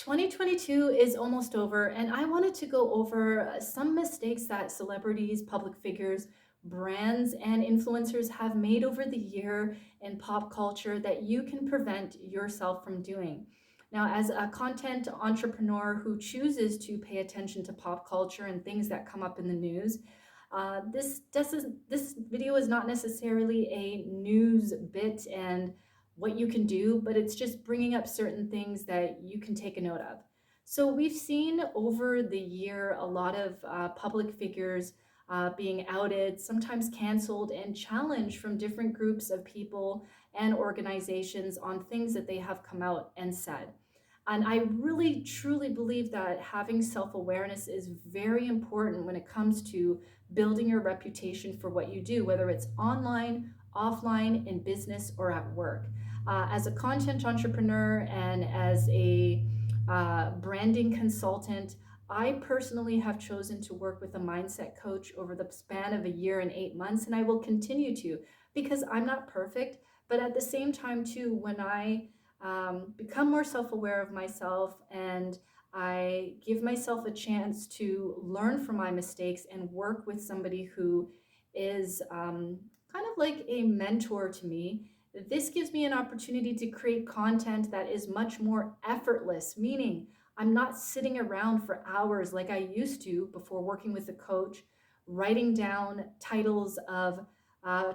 2022 is almost over, and I wanted to go over some mistakes that celebrities, public figures, brands, and influencers have made over the year in pop culture that you can prevent yourself from doing. Now, as a content entrepreneur who chooses to pay attention to pop culture and things that come up in the news, this video is not necessarily a news bit and what you can do, but it's just bringing up certain things that you can take a note of. So we've seen over the year a lot of public figures being outed, sometimes canceled, and challenged from different groups of people and organizations on things that they have come out and said. And I really truly believe that having self awareness is very important when it comes to building your reputation for what you do, whether it's online, offline, in business, or at work. As a content entrepreneur and as a branding consultant, I personally have chosen to work with a mindset coach over the span of a year and 8 months, and I will continue to because I'm not perfect. But at the same time, too, when I become more self aware of myself and I give myself a chance to learn from my mistakes and work with somebody who is kind of like a mentor to me. This gives me an opportunity to create content that is much more effortless, meaning I'm not sitting around for hours like I used to before working with a coach, writing down titles of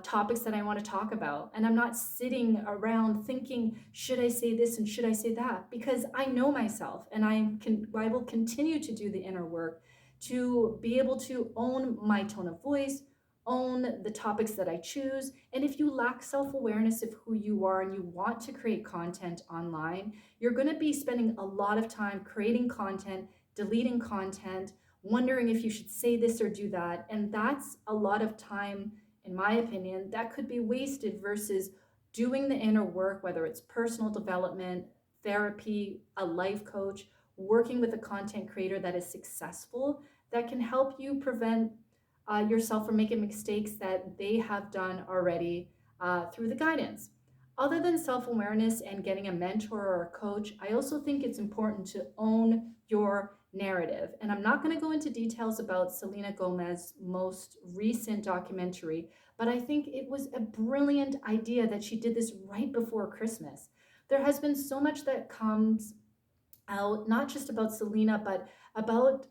topics that I want to talk about. And I'm not sitting around thinking, should I say this and should I say that? Because I know myself and I will continue to do the inner work to be able to own my tone of voice, own the topics that I choose. And if you lack self awareness of who you are and you want to create content online, you're going to be spending a lot of time creating content, deleting content, wondering if you should say this or do that. And that's a lot of time, in my opinion, that could be wasted versus doing the inner work, whether it's personal development, therapy, a life coach, working with a content creator that is successful that can help you prevent yourself from making mistakes that they have done already through the guidance. Other than self awareness and getting a mentor or a coach, I also think it's important to own your narrative. And I'm not going to go into details about Selena Gomez's most recent documentary, but I think it was a brilliant idea that she did this right before Christmas. There has been so much that comes out, not just about Selena, but about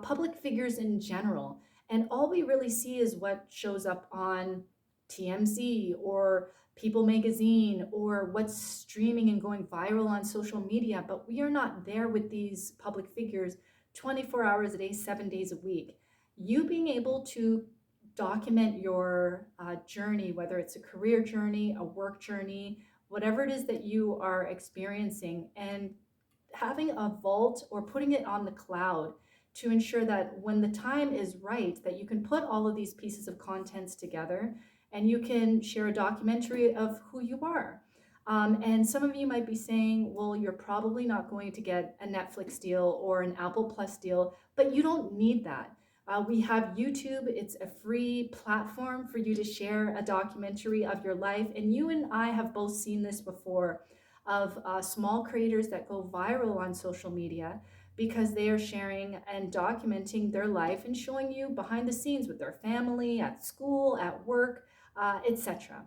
public figures in general. And all we really see is what shows up on TMZ or People Magazine or what's streaming and going viral on social media. But we are not there with these public figures 24 hours a day, 7 days a week. You being able to document your journey, whether it's a career journey, a work journey, whatever it is that you are experiencing, and having a vault or putting it on the cloud to ensure that when the time is right, that you can put all of these pieces of contents together and you can share a documentary of who you are. And some of you might be saying, well, you're probably not going to get a Netflix deal or an Apple Plus deal, but you don't need that. We have YouTube. It's a free platform for you to share a documentary of your life. And you and I have both seen this before of small creators that go viral on social media because they are sharing and documenting their life and showing you behind the scenes with their family, at school, at work, etc.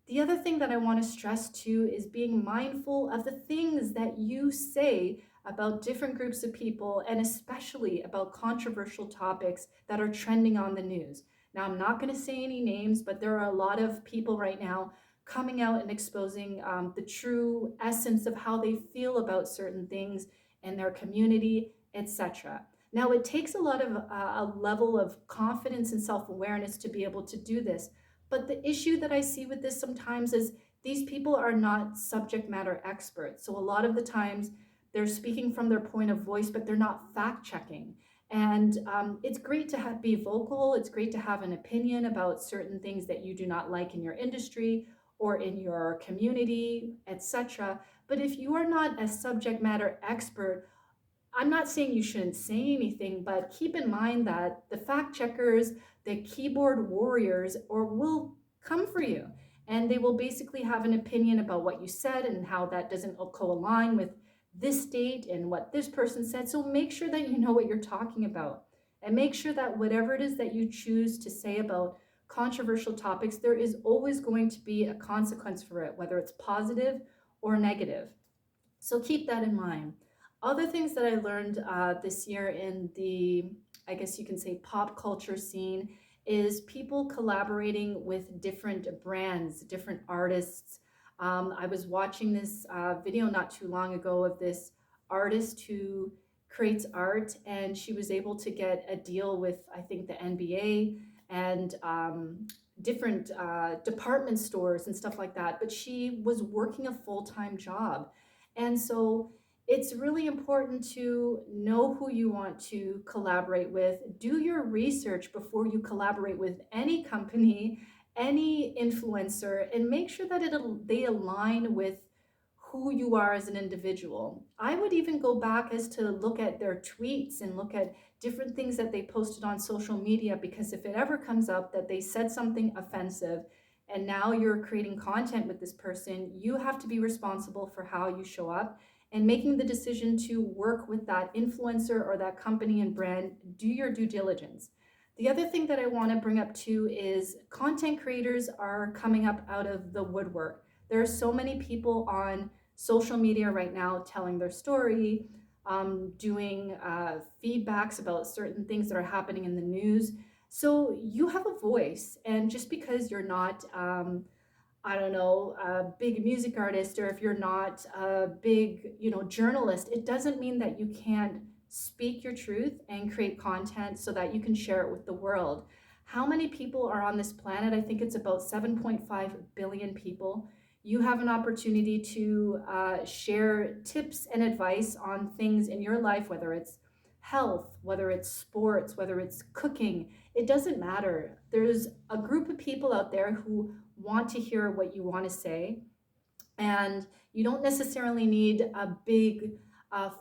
The other thing that I want to stress too is being mindful of the things that you say about different groups of people and especially about controversial topics that are trending on the news. Now, I'm not going to say any names, but there are a lot of people right now coming out and exposing the true essence of how they feel about certain things in their community, etc. Now, it takes a lot of a level of confidence and self awareness to be able to do this. But the issue that I see with this sometimes is these people are not subject matter experts. So a lot of the times they're speaking from their point of voice, but they're not fact checking. And it's great to be vocal. It's great to have an opinion about certain things that you do not like in your industry or in your community, etc. But if you are not a subject matter expert, I'm not saying you shouldn't say anything, but keep in mind that the fact checkers, the keyboard warriors, or will come for you. And they will basically have an opinion about what you said and how that doesn't co-align with this date and what this person said. So make sure that you know what you're talking about, and make sure that whatever it is that you choose to say about controversial topics, there is always going to be a consequence for it, whether it's positive or negative. So keep that in mind. Other things that I learned this year in the, I guess you can say, pop culture scene is people collaborating with different brands, different artists. I was watching this video not too long ago of this artist who creates art, and she was able to get a deal with, I think, the NBA and different department stores and stuff like that. But she was working a full time job, and so it's really important to know who you want to collaborate with. Do your research before you collaborate with any company, any influencer, and make sure that they align with who you are as an individual. I would even go back as to look at their tweets and look at different things that they posted on social media, because if it ever comes up that they said something offensive and now you're creating content with this person, you have to be responsible for how you show up and making the decision to work with that influencer or that company and brand. Do your due diligence. The other thing that I want to bring up too is content creators are coming up out of the woodwork. There are so many people on social media right now telling their story, doing feedbacks about certain things that are happening in the news. So you have a voice, and just because you're not, I don't know, a big music artist, or if you're not a big, journalist, it doesn't mean that you can't speak your truth and create content so that you can share it with the world. How many people are on this planet? I think it's about 7.5 billion people. You have an opportunity to share tips and advice on things in your life, whether it's health, whether it's sports, whether it's cooking. It doesn't matter. There's a group of people out there who want to hear what you want to say, and you don't necessarily need a big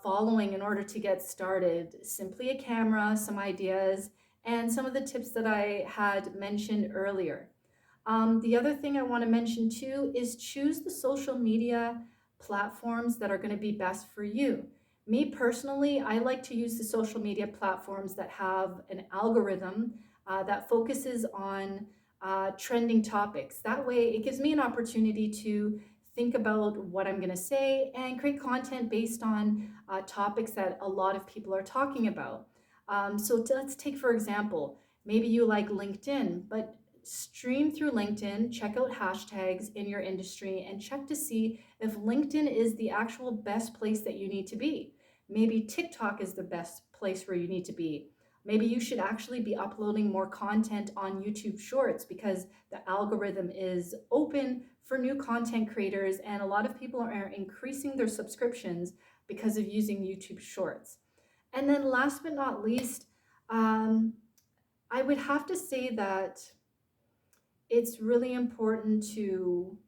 following in order to get started. Simply a camera, some ideas, and some of the tips that I had mentioned earlier. The other thing I want to mention too is choose the social media platforms that are going to be best for you. Me personally, I like to use the social media platforms that have an algorithm that focuses on trending topics. That way, it gives me an opportunity to think about what I'm going to say and create content based on topics that a lot of people are talking about. Let's take, for example, maybe you like LinkedIn, but stream through LinkedIn, check out hashtags in your industry, and check to see if LinkedIn is the actual best place that you need to be. Maybe TikTok is the best place where you need to be. Maybe you should actually be uploading more content on YouTube Shorts, because the algorithm is open for new content creators, and a lot of people are increasing their subscriptions because of using YouTube Shorts. And then last but not least, um, I would have to say that it's really important to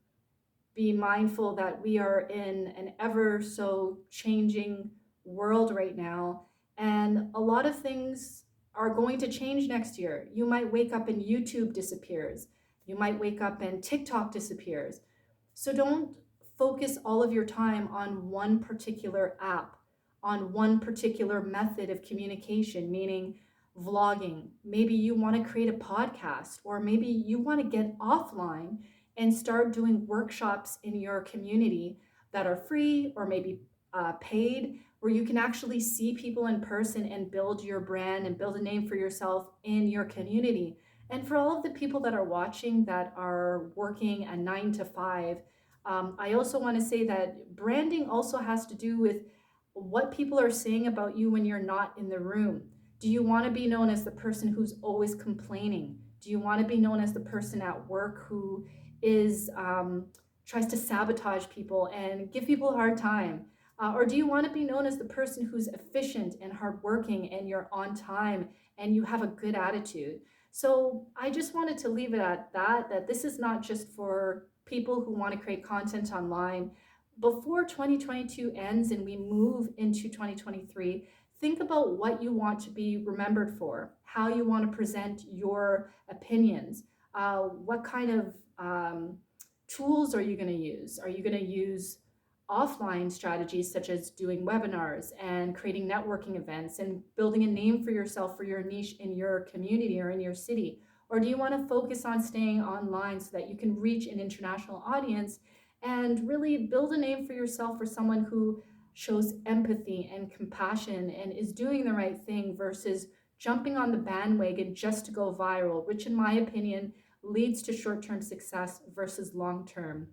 be mindful that we are in an ever so changing world right now. And a lot of things are going to change next year. You might wake up and YouTube disappears. You might wake up and TikTok disappears. So don't focus all of your time on one particular app, on one particular method of communication, meaning vlogging. Maybe you want to create a podcast, or maybe you want to get offline and start doing workshops in your community that are free or maybe paid, where you can actually see people in person and build your brand and build a name for yourself in your community. And for all of the people that are watching that are working a 9 to 5, I also want to say that branding also has to do with what people are saying about you when you're not in the room. Do you want to be known as the person who's always complaining? Do you want to be known as the person at work who is tries to sabotage people and give people a hard time? Or do you want to be known as the person who's efficient and hardworking and you're on time and you have a good attitude? So I just wanted to leave it at that, that this is not just for people who want to create content online. Before 2022 ends and we move into 2023, think about what you want to be remembered for, how you want to present your opinions, what kind of tools are you going to use? Are you going to use offline strategies such as doing webinars and creating networking events and building a name for yourself for your niche in your community or in your city? Or do you want to focus on staying online so that you can reach an international audience and really build a name for yourself for someone who shows empathy and compassion and is doing the right thing versus jumping on the bandwagon just to go viral, which, in my opinion, leads to short term success versus long term?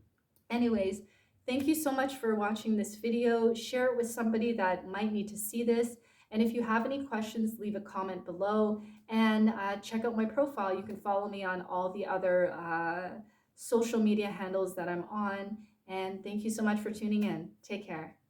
Anyways, thank you so much for watching this video. Share it with somebody that might need to see this. And if you have any questions, leave a comment below and check out my profile. You can follow me on all the other social media handles that I'm on. And thank you so much for tuning in. Take care.